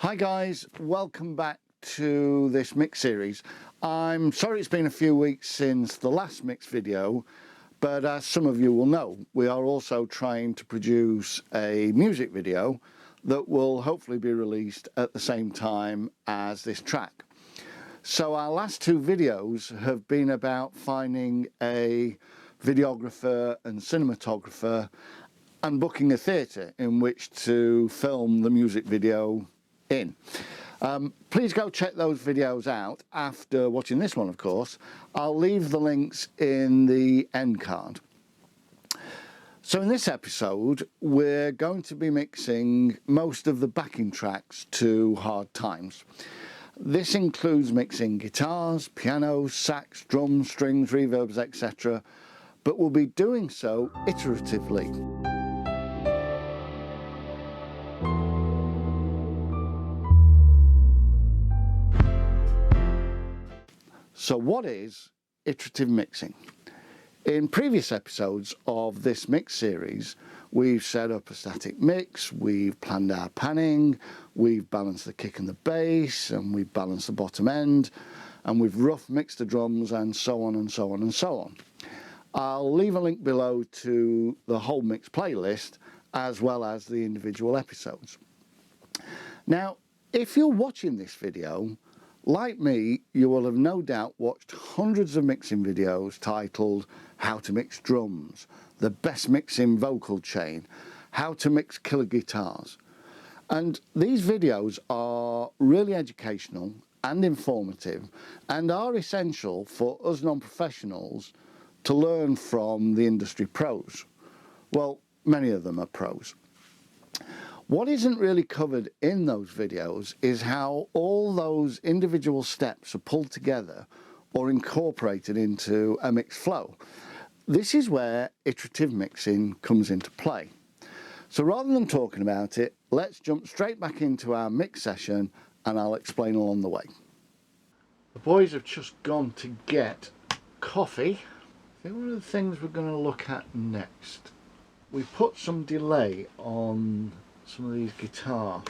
Hi guys, welcome back to this mix series. I'm sorry it's been a few weeks since the last mix video, but as some of you will know, we are also trying to produce a music video that will hopefully be released at the same time as this track. So our last two videos have been about finding a videographer and cinematographer and booking a theatre in which to film the music video in. Please go check those videos out after watching this one, of course. I'll leave the links in the end card. So in this episode, we're going to be mixing most of the backing tracks to Hard Times. This includes mixing guitars, pianos, sax, drums, strings, reverbs, etc. But we'll be doing so iteratively. So what is iterative mixing? In previous episodes of this mix series, we've set up a static mix, we've planned our panning, we've balanced the kick and the bass, and we've balanced the bottom end, and we've rough mixed the drums, and so on and so on and so on. I'll leave a link below to the whole mix playlist, as well as the individual episodes. Now, if you're watching this video, like me, you will have no doubt watched hundreds of mixing videos titled How to Mix Drums, The Best Mixing Vocal Chain, How to Mix Killer Guitars. And these videos are really educational and informative and are essential for us non-professionals to learn from the industry pros. Well, many of them are pros. What isn't really covered in those videos is how all those individual steps are pulled together or incorporated into a mix flow. This is where iterative mixing comes into play. So rather than talking about it, let's jump straight back into our mix session and I'll explain along the way. The boys have just gone to get coffee. I think one of the things we're going to look at next, we put some delay on some of these guitar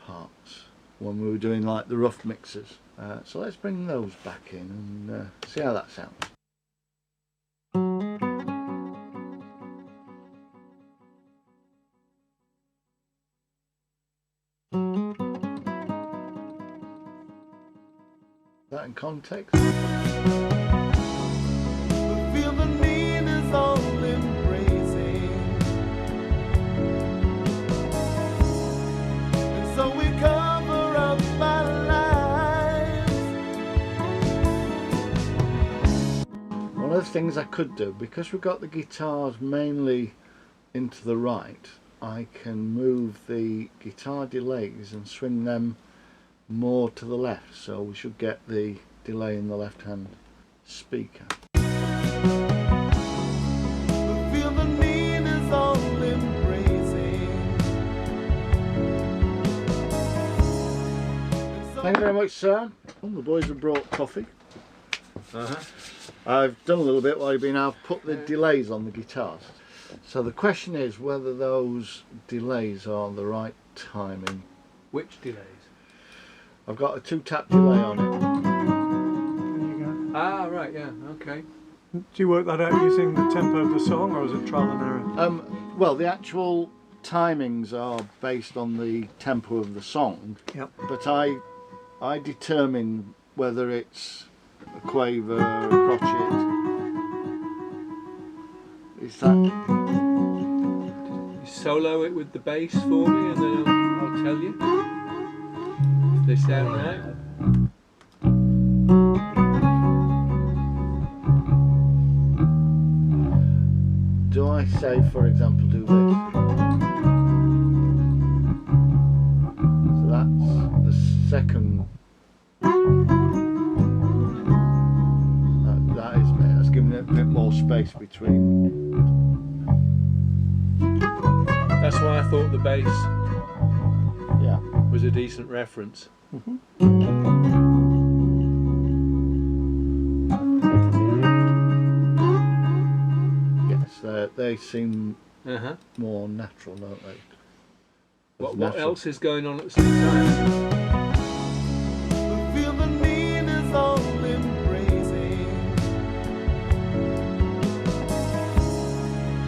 parts when we were doing like the rough mixes, so let's bring those back in and see how that sounds. That in context. One of the things I could do, because we've got the guitars mainly into the right, I can move the guitar delays and swing them more to the left, so we should get the delay in the left hand speaker. Thank you very much, sir. Oh, the boys have brought coffee. I've done a little bit while you've been out, put the delays on the guitars. So the question is whether those delays are the right timing. Which delays? I've got a 2-tap delay on it. There you go. Ah, right, yeah, okay. Do you work that out using the tempo of the song, or is it trial and error? Well, the actual timings are based on the tempo of the song. Yep. But I determine whether it's a quaver, a crotchet. Is that? You solo it with the bass for me and then I'll tell you if they sound right. Do I say, for example, do this? So that's the second. That is me. That's giving it a bit more space between. That's why I thought the bass was a decent reference. Yes, they seem more natural, don't they? What else is going on at the same time? Feel the need is all embracing,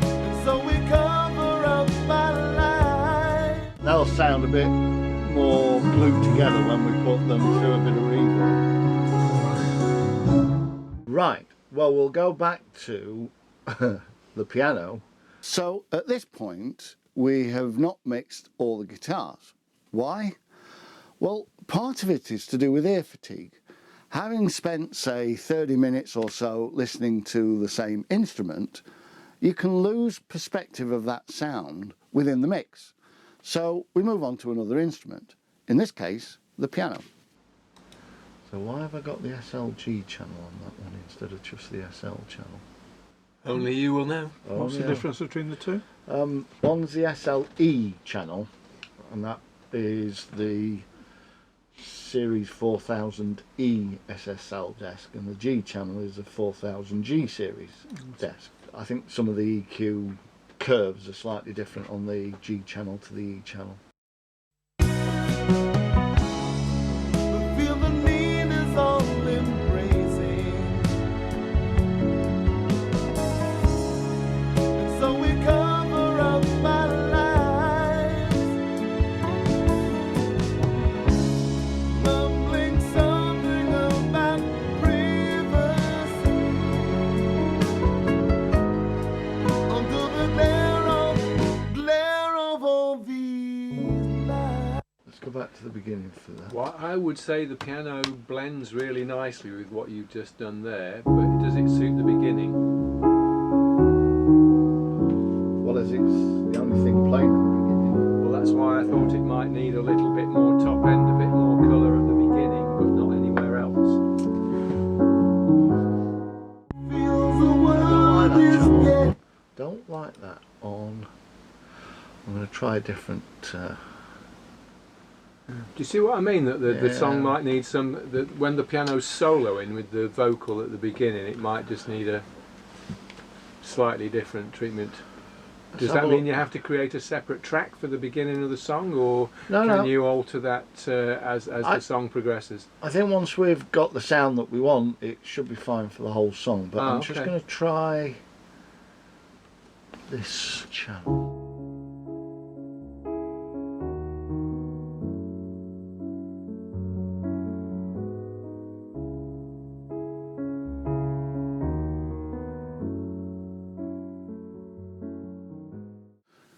and so we cover up our life. They'll sound a bit more glued together when we put them through a bit of reverb. Right, well, we'll go back to the piano. So at this point, we have not mixed all the guitars. Why? Well, part of it is to do with ear fatigue. Having spent, say, 30 minutes or so listening to the same instrument, you can lose perspective of that sound within the mix. So we move on to another instrument, in this case, the piano. So why have I got the SLG channel on that one instead of just the SL channel? Only you will know. What's the difference between the two? One's the SLE channel, and that is the Series 4000E SSL desk, and the G channel is the 4000G series desk. I think some of the EQ curves are slightly different on the G channel to the E channel. Feel the need is all embracing, and so we cover up our lives, mumbling something about privacy under the glare of all these lights. Let's go back to the beginning for that. Well, I would say the piano blends really nicely with what you've just done there, but does it suit the beginning? Well, as it's the only thing playing at the beginning. Well, that's why I thought it might need a little bit more top end, a bit more colour at the beginning, but not anywhere else. Feels the I world don't like that is channel. getting. Don't like that on. I'm going to try a different. Do you see what I mean? That the Yeah. song might need some. That when the piano's soloing with the vocal at the beginning, it might just need a slightly different treatment. Does that mean you have to create a separate track for the beginning of the song, or can you alter that as the song progresses? I think once we've got the sound that we want, it should be fine for the whole song. But I'm just going to try this channel.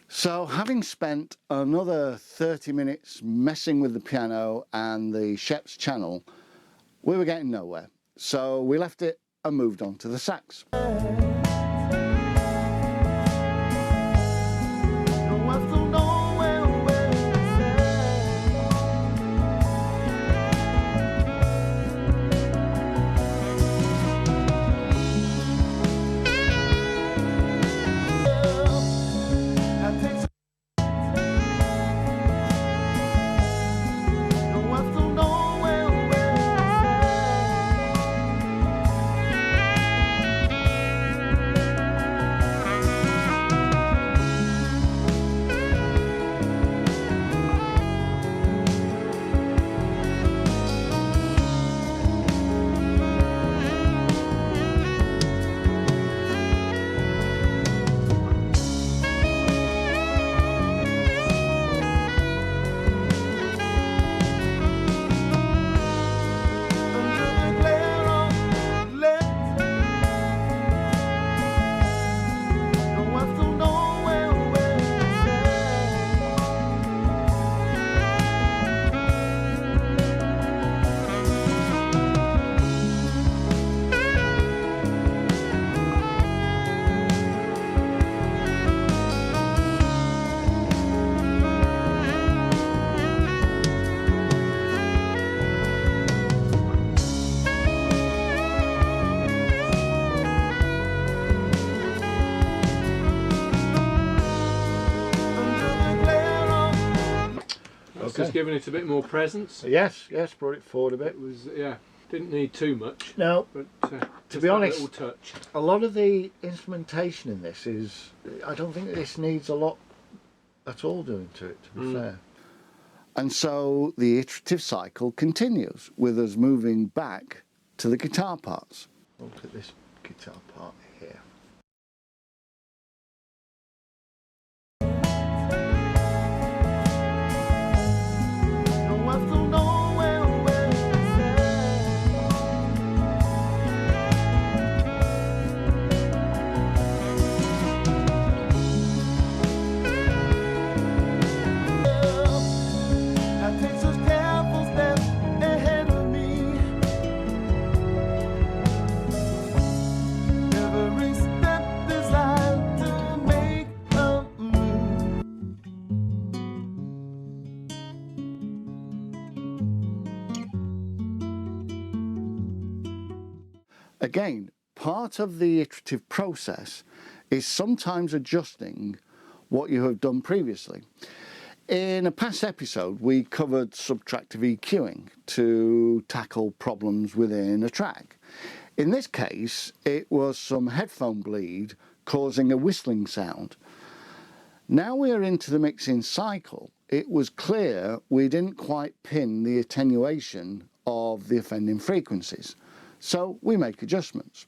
So having spent another 30 minutes messing with the piano and the Scheps channel, we were getting nowhere. So we left it and moved on to the sax. Just giving it a bit more presence. Yes, brought it forward a bit. It was, didn't need too much. No, but to be honest, little touch. a lot of the instrumentation in this is, I don't think this needs a lot at all doing to it, to be fair. And so the iterative cycle continues with us moving back to the guitar parts. Look at this guitar part here. No, I still know where I take such careful steps ahead of me. Every step designed to make a move. Again, part of the iterative process is sometimes adjusting what you have done previously. In a past episode, we covered subtractive EQing to tackle problems within a track. In this case, it was some headphone bleed causing a whistling sound. Now we are into the mixing cycle, it was clear we didn't quite pin the attenuation of the offending frequencies, so we make adjustments.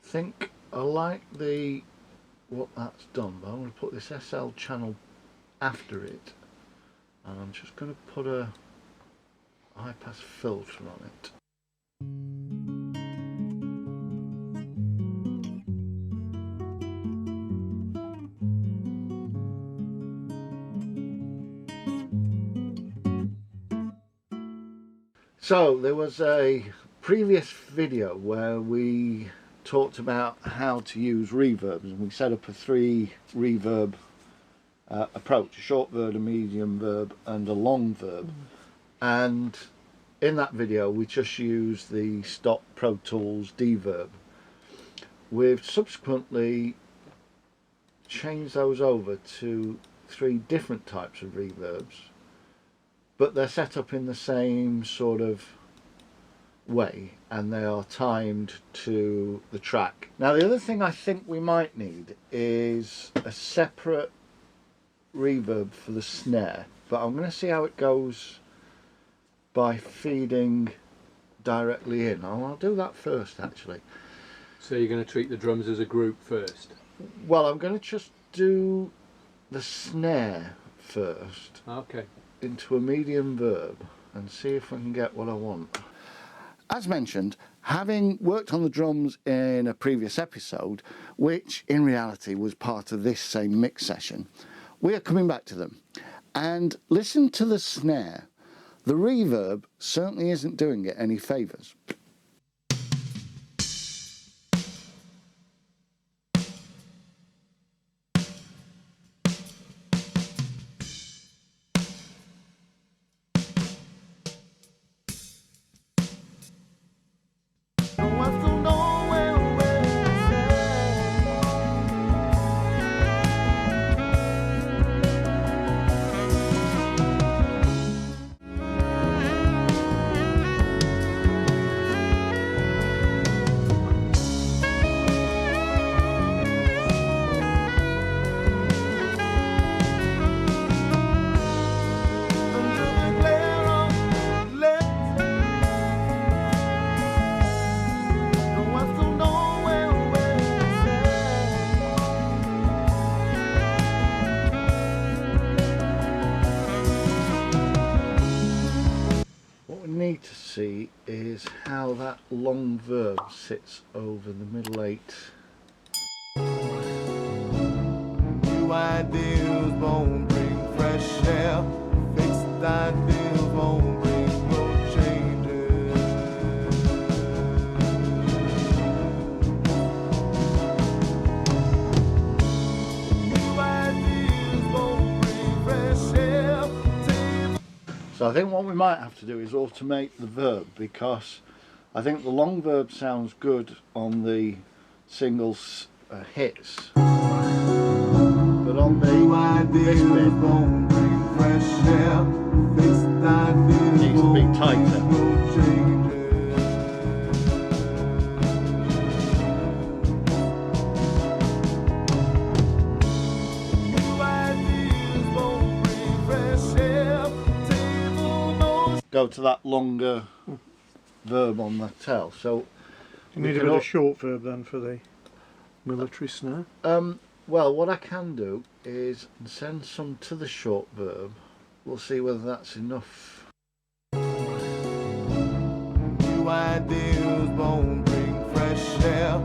I think I like what that's done, but I'm going to put this SL channel after it, and I'm just going to put a high pass filter on it. So there was a previous video where we talked about how to use reverbs, and we set up a 3 reverb approach: a short verb, a medium verb and a long verb. And in that video we just used the stock Pro Tools Deverb. We've subsequently changed those over to 3 different types of reverbs, but they're set up in the same sort of way and they are timed to the track. Now the other thing I think we might need is a separate reverb for the snare, but I'm going to see how it goes by feeding directly in. I'll do that first actually. So you're going to treat the drums as a group first? Well, I'm going to just do the snare first. Okay. Into a medium verb and see if I can get what I want. As mentioned, having worked on the drums in a previous episode, which in reality was part of this same mix session, we are coming back to them. And listen to the snare. The reverb certainly isn't doing it any favours. need to see is how that long verb sits over the middle 8. New ideas won't bring fresh air. Fixed ideas won't bring no changes. New ideas won't bring fresh air. So I think what we might have to do is automate the verb, because I think the long verb sounds good on the singles hits, but on the this bit Won't bring fresh air. Fixed ideas needs to be won't tighter. bring no changes. New ideas won't bring fresh air. Table no Go to that longer verb on the tail. So You we need a can bit al- of short verb then for the... Military snare. well, what I can do is send some to the short verb. We'll see whether that's enough. New ideas won't bring fresh air.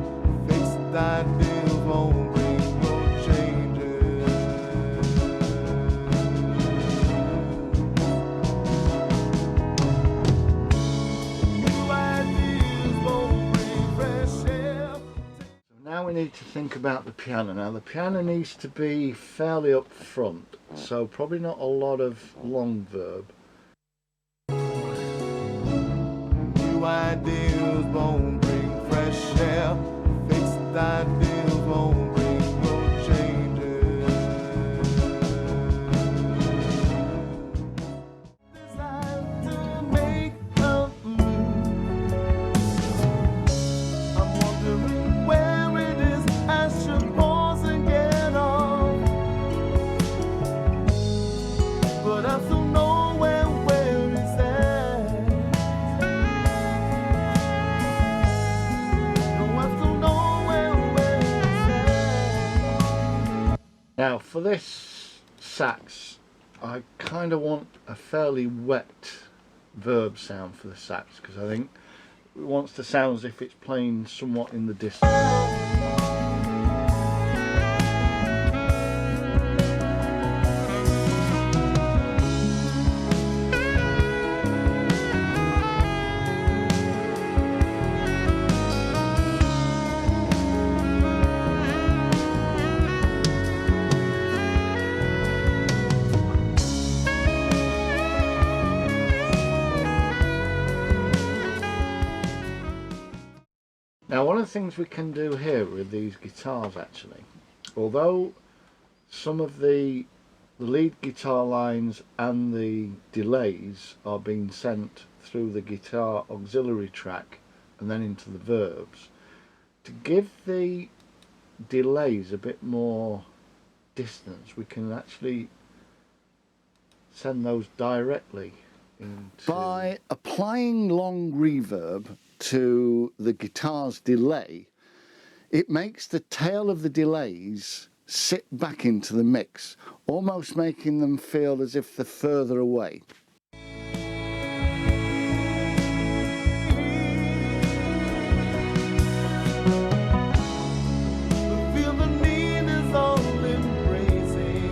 Fixed ideas won't bring no changes. New ideas won't bring fresh air. Now we need to think about the piano. Now the piano needs to be fairly up front, so probably not a lot of long verb. New ideas won't bring fresh air. Fixed ideas won't bring no changes. Decide to make a move. I'm wondering where it is I should pause and get off. But I still know where it's at. No, I still know where it's at. Now for this sax, I kind of want a fairly wet verb sound for the sax, because I think it wants to sound as if it's playing somewhat in the distance. Now one of the things we can do here with these guitars, actually, although some of the lead guitar lines and the delays are being sent through the guitar auxiliary track and then into the verbs, to give the delays a bit more distance, we can actually send those directly into... By applying long reverb to the guitar's delay, it makes the tail of the delays sit back into the mix, almost making them feel as if they're further away. Feel the need is all embracing.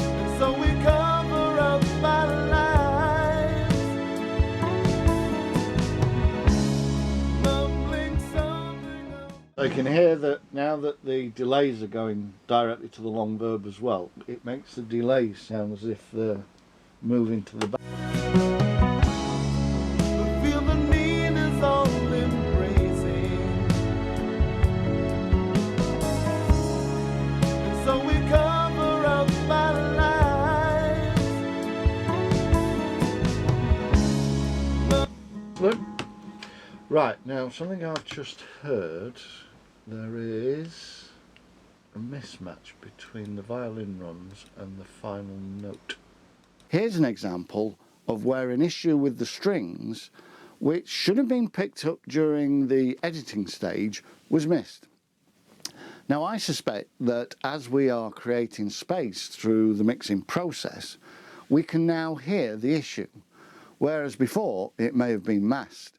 And so we cover up our lives, mumbling something else. I can hear that now that the delays are going directly to the long verb as well, it makes the delays sound as if they're moving to the back. Feel the need is all embracing. And so we cover up our lives. Look. Right, now something I've just heard, there is a mismatch between the violin runs and the final note. Here's an example of where an issue with the strings, which should have been picked up during the editing stage, was missed. Now I suspect that as we are creating space through the mixing process, we can now hear the issue, whereas before it may have been masked.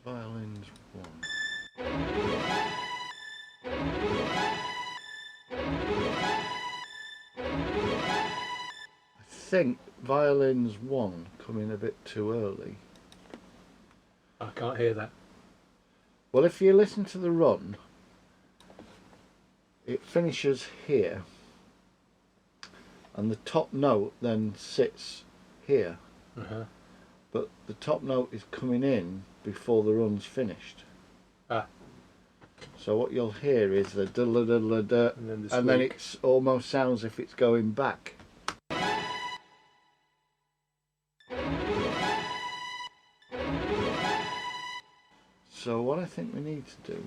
Violins 1. I think violins 1 come in a bit too early. I can't hear that. Well, if you listen to the run, it finishes here, and the top note then sits here, but the top note is coming in before the run's finished. Ah. So what you'll hear is the da da da da da, and then it almost sounds as if it's going back. So what I think we need to do,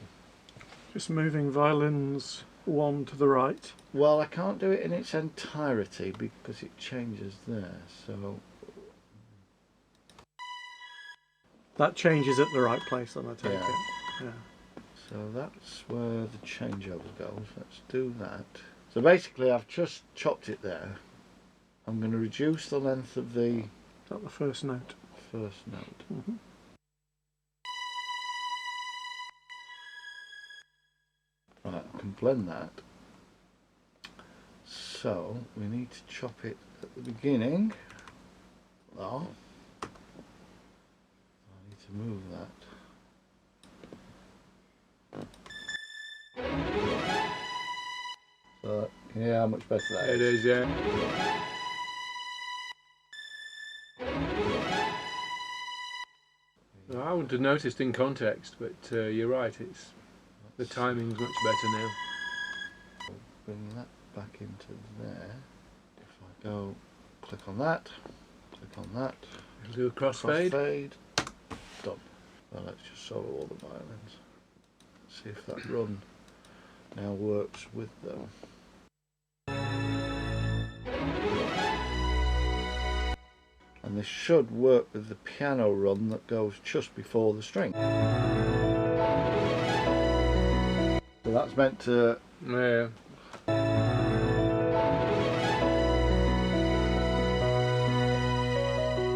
Just moving violins 1 to the right. well, I can't do it in its entirety because it changes there, so That changes at the right place, then I take Yeah. it. Yeah. So that's where the changeover goes. Let's do that. So basically I've just chopped it there. I'm going to reduce the length of the Is that the first note? first note. Right, I can blend that. So we need to chop it at the beginning. Oh. I need to move that. So, can you hear how much better that It is? is, yeah. Well, I wouldn't have noticed in context, but you're right. It's the timing's much better now. Bring that back into there. If I go click on that, click on that, Do a crossfade. crossfade, done. Well, let's just solo all the violins. See if that run now works with them. And this should work with the piano run that goes just before the string. So that's meant to Yeah.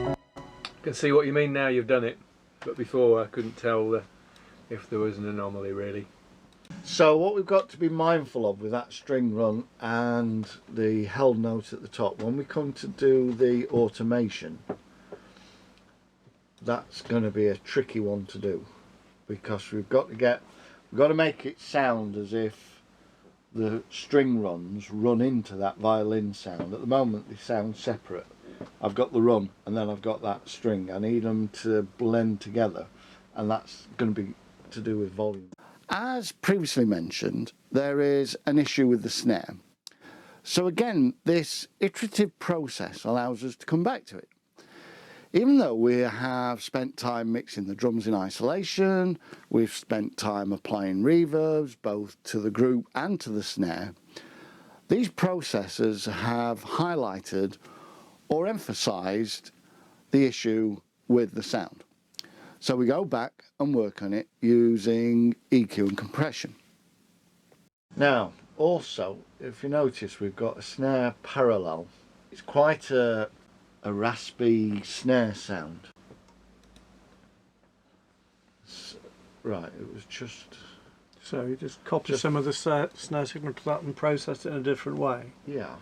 I can see what you mean now. You've done it, but before I couldn't tell if there was an anomaly really. So what we've got to be mindful of with that string run and the held note at the top, when we come to do the automation, that's going to be a tricky one to do, because we've got to make it sound as if the string runs run into that violin sound. At the moment they sound separate. I've got the run and then I've got that string. I need them to blend together, and that's going to be to do with volume. As previously mentioned, there is an issue with the snare. So again, this iterative process allows us to come back to it. Even though we have spent time mixing the drums in isolation, we've spent time applying reverbs both to the group and to the snare, these processes have highlighted or emphasised the issue with the sound. So we go back and work on it using EQ and compression. Now, also, if you notice, we've got a snare parallel. It's quite a raspy snare sound. Right, it was just... So you just copy some of the snare signal to that and process it in a different way. Yeah.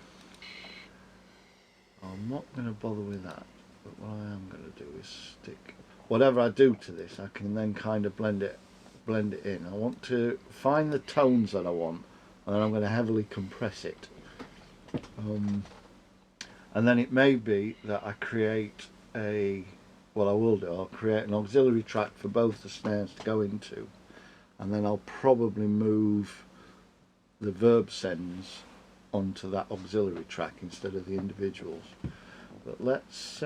I'm not going to bother with that, but what I am going to do is stick... Whatever I do to this, I can then kind of blend it in. I want to find the tones that I want, and then I'm going to heavily compress it. And then it may be that I create what I will do, I'll create an auxiliary track for both the snares to go into, and then I'll probably move the verb sends onto that auxiliary track instead of the individuals. But let's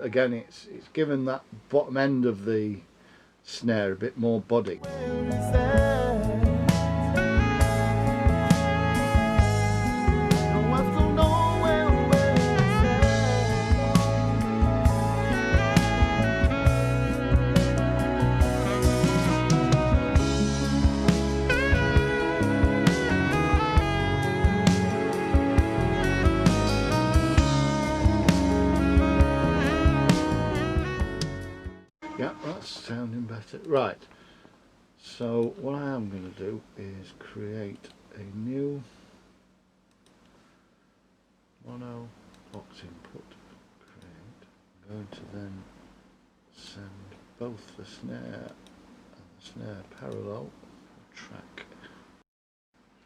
again, it's given that bottom end of the snare a bit more body. Yeah, that's sounding better. Right, so what I am going to do is create a new mono box input. Create. I'm going to then send both the snare and the snare parallel track.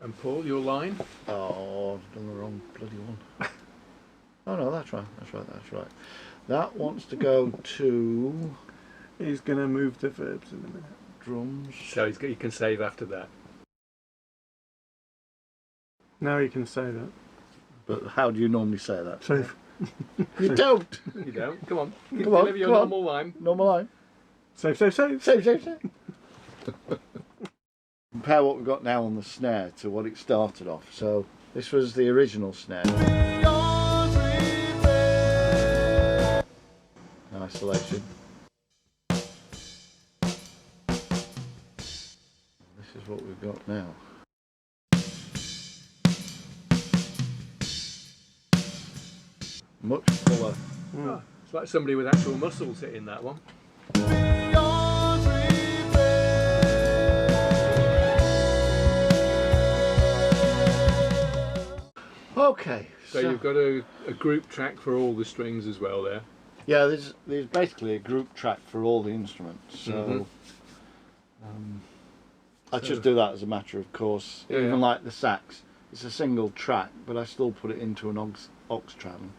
And Paul, your line? Oh, I've done the wrong bloody one. Oh no, that's right, that's right, that's right. That wants to go to He's going to move the verbs in a minute. drums. So you can save after that. Now you can say that. But how do you normally say that? Save. You don't! You don't? Come on. Come on, Deliver your come on. normal line. Normal line. Save, save, save. Save, save, save. Compare what we've got now on the snare to what it started off. So this was the original snare. Isolation. This is what we've got now. Much fuller. Oh, it's like somebody with actual muscles hitting that one. Okay. So you've got a group track for all the strings as well there. Yeah, there's basically a group track for all the instruments. So I just do that as a matter of course. Yeah, Even yeah. like the sax, it's a single track, but I still put it into an aux channel.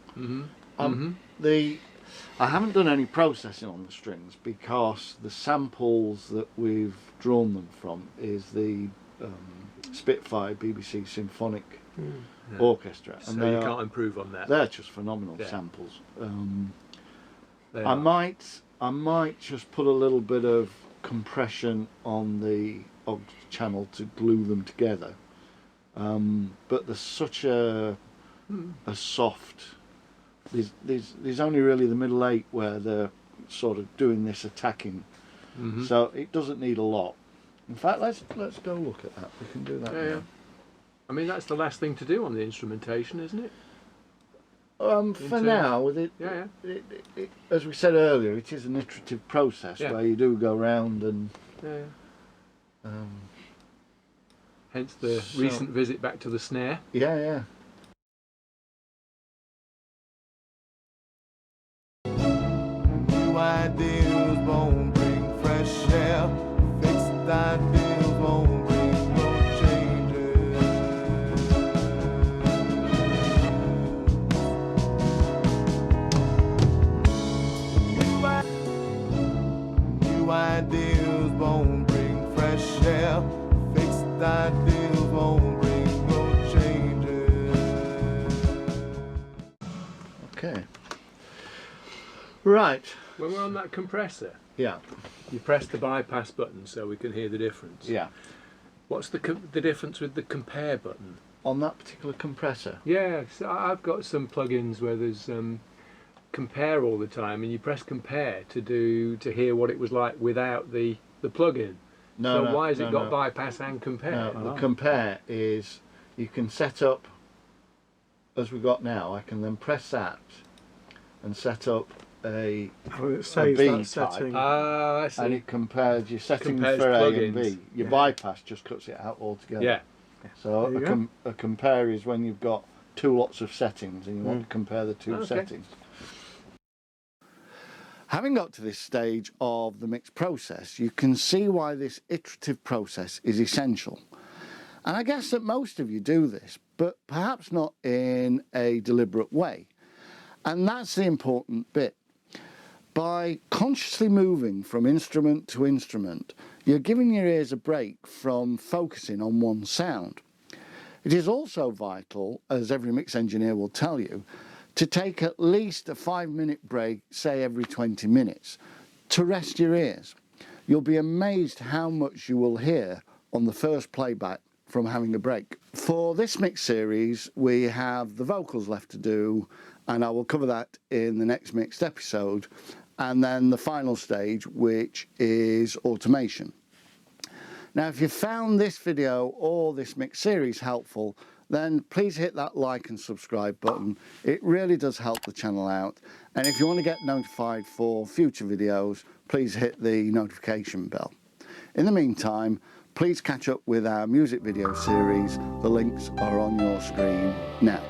I haven't done any processing on the strings because the samples that we've drawn them from is the Spitfire BBC Symphonic Orchestra, So and you can't improve on that. they're just phenomenal Yeah. samples. They I are. might just put a little bit of compression on the aux channel to glue them together. But there's such a soft. There's only really the middle eight where they're sort of doing this attacking, so it doesn't need a lot. In fact, let's go look at that. We can do that Yeah, now. yeah. I mean, that's the last thing to do on the instrumentation, isn't it? For now, with it, Yeah, it, as we said earlier, it is an iterative process Yeah. where you do go round and. yeah. Um, Hence the So- recent visit back to the snare. yeah, yeah. New ideas won't bring fresh air. Fixed ideas won't bring no changes. New ideas won't bring fresh air. Fixed ideas won't bring no changes. Okay. Right. When we're on that compressor, Yeah. you press the bypass button so we can hear the difference. Yeah. What's the difference with the compare button? On that particular compressor. Yeah, so I've got some plugins where there's compare all the time, and you press compare to hear what it was like without the plugin. No. So why has it got no. bypass and compare? No, the compare is you can set up as we got now. I can then press that and set up a Oh, it saves B that type. setting. Ah, I see. and it compares your setting Compares for A and plugins. B. Your Yeah. bypass just cuts it out altogether. Yeah. So There you a compare is when you've got two lots of settings and you want to compare the two Okay. settings. Having got to this stage of the mix process, you can see why this iterative process is essential. And I guess that most of you do this, but perhaps not in a deliberate way. And that's the important bit. By consciously moving from instrument to instrument, you're giving your ears a break from focusing on one sound. It is also vital, as every mix engineer will tell you, to take at least a 5-minute break, say every 20 minutes, to rest your ears. You'll be amazed how much you will hear on the first playback from having a break. For this mix series, we have the vocals left to do, and I will cover that in the next mixed episode, and then the final stage, which is automation. Now, if you found this video or this mix series helpful, then please hit that like and subscribe button. It really does help the channel out. And if you want to get notified for future videos, please hit the notification bell. In the meantime, please catch up with our music video series. The links are on your screen now.